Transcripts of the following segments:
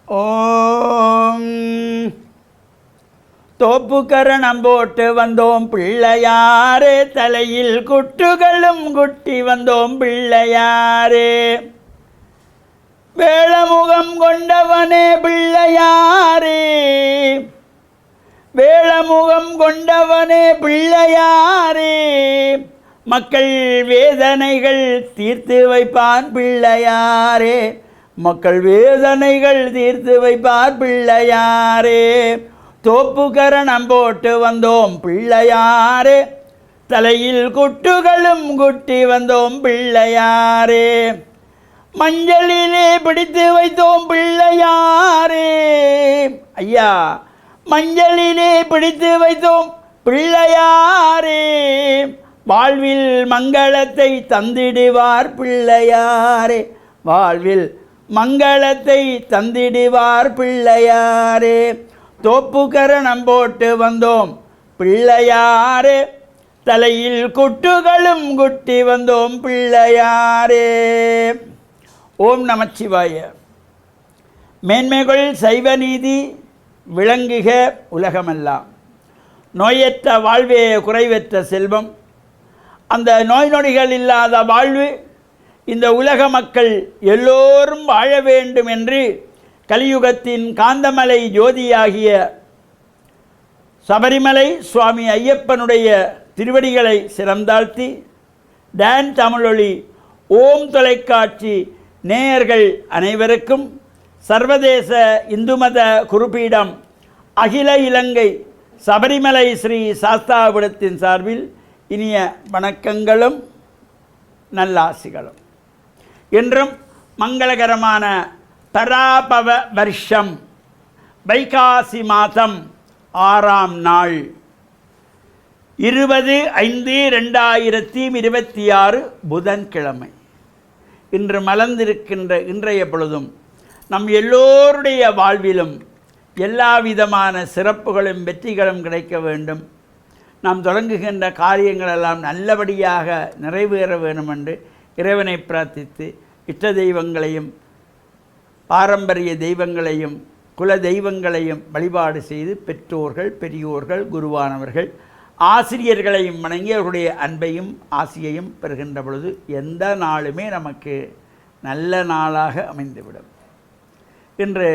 ஓம் தோப்புக்கரணம் போட்டு வந்தோம் பிள்ளையாரே, தலையில் குட்டுகளும் குட்டி வந்தோம் பிள்ளையாரே. வேளமுகம் கொண்டவனே பிள்ளையாரே, வேளமுகம் கொண்டவனே பிள்ளையாரே, மக்கள் வேதனைகள் தீர்த்து வைப்பான் பிள்ளையாரே, மக்கள் வேதனைகள் தீர்த்து வைப்பார் பிள்ளையாரே. தோப்புக்கரணம் போட்டு வந்தோம் பிள்ளையாரே, தலையில் குட்டுகளும் குட்டி வந்தோம் பிள்ளையாரே. மஞ்சளிலே பிடித்து வைத்தோம் பிள்ளையாரே, ஐயா மஞ்சளிலே பிடித்து வைத்தோம் பிள்ளையாரே, வாழ்வில் மங்களத்தை தந்திடுவார் பிள்ளையாரே, வாழ்வில் மங்களத்தை தந்திடுவார் பிள்ளையாரே. தோப்புக்கரணம் போட்டு வந்தோம் பிள்ளையாரே, தலையில் குட்டுகளும் குட்டி வந்தோம் பிள்ளையாரே. ஓம் நமச்சிவாய. மேன்மைகள் சைவ நீதி விளங்குக உலகமெல்லாம். நோயற்ற வாழ்வே குறைவற்ற செல்வம். அந்த நோய் நொடிகள் இல்லாத வாழ்வு இந்த உலக மக்கள் எல்லோரும் வாழ வேண்டும் என்று கலியுகத்தின் காந்தமலை ஜோதியாகிய சபரிமலை சுவாமி ஐயப்பனுடைய திருவடிகளை சிறந்தாழ்த்தி டான் தமிழொலி ஓம் தொலைக்காட்சி நேயர்கள் அனைவருக்கும் சர்வதேச இந்து மத குருபீடம் அகில இலங்கை சபரிமலை ஸ்ரீ சாஸ்தாபுரத்தின் சார்பில் இனிய வணக்கங்களும் நல்லாசிகளும். என்றும் மங்களகரமான பராபவ வருஷம் வைகாசி மாதம் 6ஆம் நாள் 20/5/2026 புதன்கிழமை. இன்று மலர்ந்திருக்கின்ற இன்றைய பொழுதும் நம் எல்லோருடைய வாழ்விலும் எல்லா விதமான சிறப்புகளும் வெற்றிகளும் கிடைக்க வேண்டும். நாம் தொடங்குகின்ற காரியங்களெல்லாம் நல்லபடியாக நிறைவேற வேண்டும் என்று இறைவனை பிரார்த்தித்து இஷ்ட தெய்வங்களையும் பாரம்பரிய தெய்வங்களையும் குல தெய்வங்களையும் வழிபாடு செய்து பெற்றோர்கள் பெரியோர்கள் குருவானவர்கள் ஆசிரியர்களையும் வணங்கி அவருடைய அன்பையும் ஆசியையும் பெறுகின்ற பொழுது எந்த நாளுமே நமக்கு நல்ல நாளாக அமைந்துவிடும். இன்று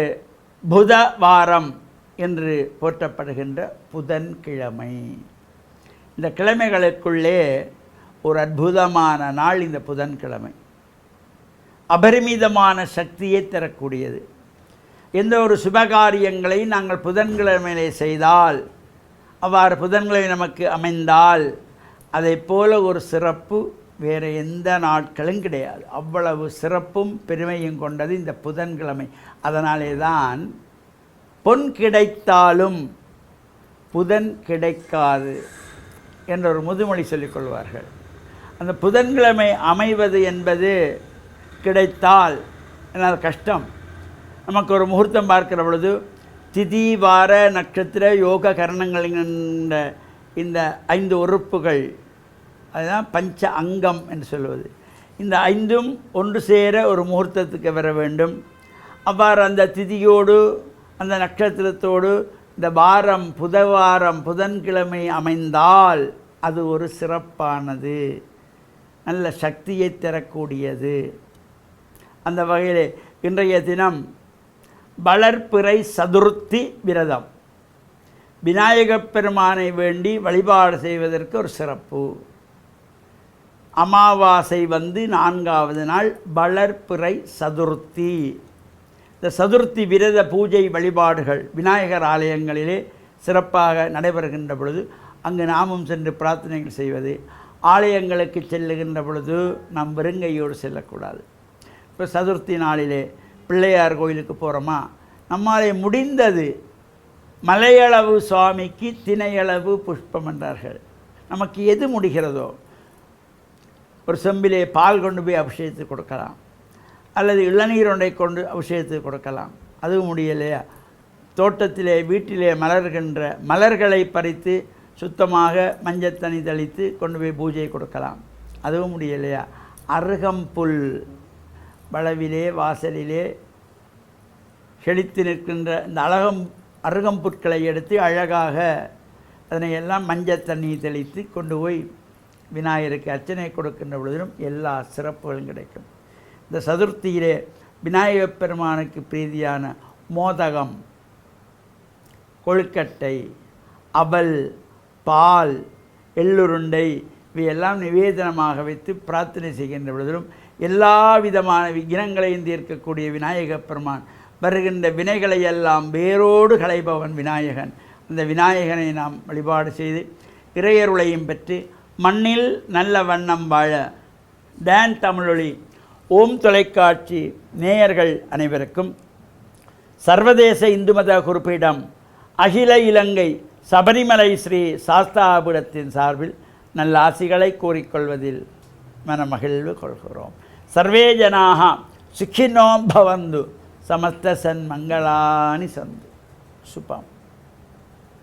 புத வாரம் என்று போற்றப்படுகின்ற புதன்கிழமை. இந்த கிழமைகளுக்குள்ளே ஒரு அற்புதமான நாள் இந்த புதன்கிழமை. அபரிமிதமான சக்தியை தரக்கூடியது. எந்த ஒரு சுபகாரியங்களை நாங்கள் புதன்கிழமையிலே செய்தால், அவ்வாறு புதன்கிழமை நமக்கு அமைந்தால் அதை போல ஒரு சிறப்பு வேறு எந்த நாட்களும் கிடையாது. அவ்வளவு சிறப்பும் பெருமையும் கொண்டது இந்த புதன்கிழமை. அதனாலே தான் பொன் கிடைத்தாலும் புதன் கிடைக்காது என்ற ஒரு முதுமொழி சொல்லிக்கொள்வார்கள். அந்த புதன்கிழமை அமைவது என்பது கிடைத்தால் என்ன கஷ்டம். நமக்கு ஒரு முகூர்த்தம் பார்க்கிற பொழுது திதி வார நட்சத்திர யோக கரணங்கள் என்ற இந்த 5 உறுப்புகள், அதுதான் பஞ்ச அங்கம் என்று சொல்வது. இந்த 5ம் ஒன்று சேர ஒரு முகூர்த்தத்துக்கு வர வேண்டும். அவ்வாறு அந்த திதியோடு அந்த நட்சத்திரத்தோடு இந்த வாரம் புதவாரம் புதன்கிழமை அமைந்தால் அது ஒரு சிறப்பானது, நல்ல சக்தியை தரக்கூடியது. அந்த வகையில் இன்றைய தினம் வளர்பிறை சதுர்த்தி விரதம், விநாயகப் பெருமானை வேண்டி வழிபாடு செய்வதற்கு ஒரு சிறப்பு. அமாவாசை வந்து 4ஆவது நாள் வளர்பிறை சதுர்த்தி. இந்த சதுர்த்தி விரத பூஜை வழிபாடுகள் விநாயகர் ஆலயங்களிலே சிறப்பாக நடைபெறுகின்ற பொழுது அங்கு நாமும் சென்று பிரார்த்தனைகள் செய்வது. ஆலயங்களுக்கு செல்லுகின்ற பொழுது நாம் வெறுங்கையோடு செல்லக்கூடாது. இப்போ சதுர்த்தி நாளிலே பிள்ளையார் கோயிலுக்கு போகிறோமா, நம்மாலே முடிந்தது மலையளவு சுவாமிக்கு திணையளவு புஷ்பம் என்றார்கள். நமக்கு எது முடிகிறதோ ஒரு செம்பிலே பால் கொண்டு போய் அபிஷேகத்துக்கு கொடுக்கலாம், அல்லது இளநீர் ஒன்றை கொண்டு அபிஷேகத்துக்கு கொடுக்கலாம். அதுவும் முடியலையா, தோட்டத்திலே வீட்டிலே மலர்கின்ற மலர்களை பறித்து சுத்தமாக மஞ்சத்தண்ணி தெளித்து கொண்டு போய் பூஜை கொடுக்கலாம். அதுவும் முடியலையா, அருகம்புல் வளவிலே வாசலிலே செழித்து நிற்கின்ற இந்த அருகம்புற்களை எடுத்து அழகாக அதனை எல்லாம் மஞ்சள் தண்ணி தெளித்து கொண்டு போய் விநாயகருக்கு அர்ச்சனை கொடுக்கின்ற பொழுதிலும் எல்லா சிறப்புகளும் கிடைக்கும். இந்த சதுர்த்தியிலே விநாயகப் பெருமானுக்கு பிரீதியான மோதகம், கொழுக்கட்டை, அவல், பால், எள்ளுருண்டை இவையெல்லாம் நிவேதனமாக வைத்து பிரார்த்தனை செய்கின்ற பொழுதிலும் எல்லா விதமான விக்னங்களையும் தீர்க்கக்கூடிய விநாயகப் பெருமான் வருகின்ற வினைகளை எல்லாம் வேரோடு களைபவன் விநாயகன். அந்த விநாயகனை நாம் வழிபாடு செய்து இறையருளையும் பெற்று மண்ணில் நல்ல வண்ணம் வாழ டான் தமிழொலி ஓம் தொலைக்காட்சி நேயர்கள் அனைவருக்கும் சர்வதேச இந்து மத குறிப்பீடம் அகில இலங்கை சபரிமலை ஸ்ரீ சாஸ்தாபுரத்தின் சார்பில் நல்ல ஆசிகளை கூறிக்கொள்வதில் மனமகிழ்வு கொள்கிறோம். சர்வே ஜனாக சுகினோ பவந்து சமஸ்த சன்மங்களானி சந்து சுபம்.